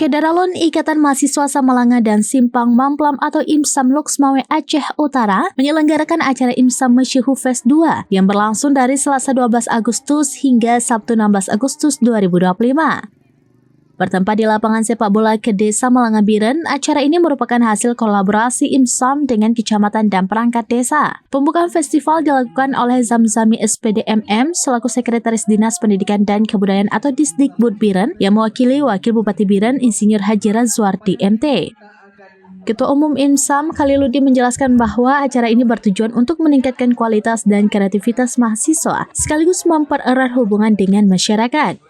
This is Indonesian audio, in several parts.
Kedaralun Ikatan Mahasiswa Samalanga dan Simpang Mamplam atau IMSAM Luxmawe Aceh Utara menyelenggarakan acara IMSAM Mesyihu Fest 2 yang berlangsung dari Selasa 12 Agustus hingga Sabtu 16 Agustus 2025. Bertempat di lapangan sepak bola Kedai Samalanga Biren, acara ini merupakan hasil kolaborasi IMSAM dengan kecamatan dan perangkat desa. Pembukaan festival dilakukan oleh Zamzami SPDMM selaku Sekretaris Dinas Pendidikan dan Kebudayaan atau Disdikbud Biren yang mewakili Wakil Bupati Biren Insinyur Haji Razwardi MT. Ketua Umum IMSAM Khaliludin menjelaskan bahwa acara ini bertujuan untuk meningkatkan kualitas dan kreativitas mahasiswa sekaligus mempererat hubungan dengan masyarakat.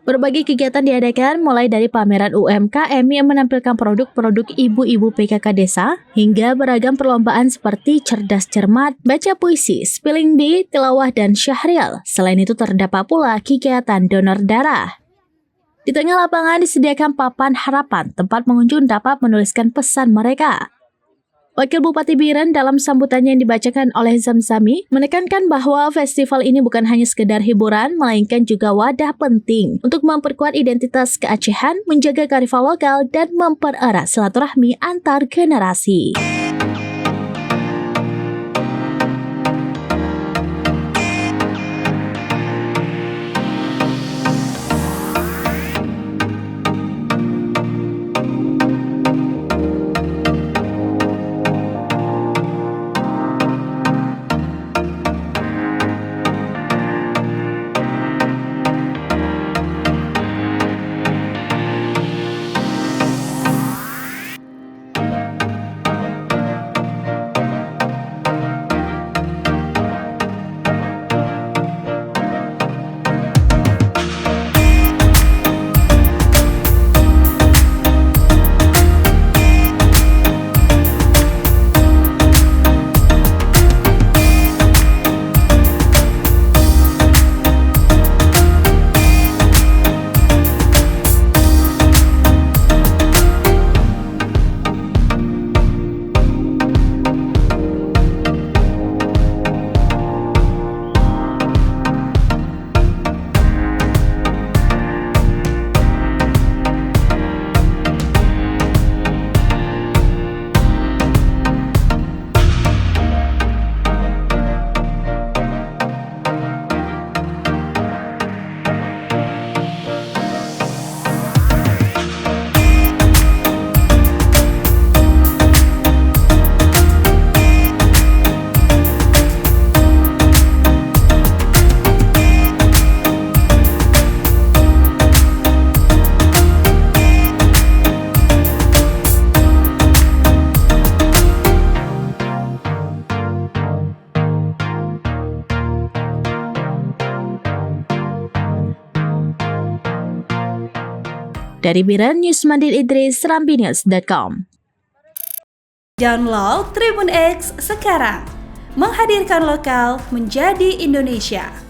Berbagai kegiatan diadakan mulai dari pameran UMKM yang menampilkan produk-produk ibu-ibu PKK desa hingga beragam perlombaan seperti cerdas cermat, baca puisi, spelling bee, tilawah, dan syahril. Selain itu terdapat pula kegiatan donor darah. Di tengah lapangan disediakan papan harapan tempat pengunjung dapat menuliskan pesan mereka. Wakil Bupati Biren dalam sambutannya yang dibacakan oleh Zamzami menekankan bahwa festival ini bukan hanya sekedar hiburan, melainkan juga wadah penting untuk memperkuat identitas keacehan, menjaga kearifan lokal, dan mempererat silaturahmi antar generasi. Dari Biren, Newsmandit Idris, serambinews.com. Download Tribun X sekarang, menghadirkan lokal menjadi Indonesia.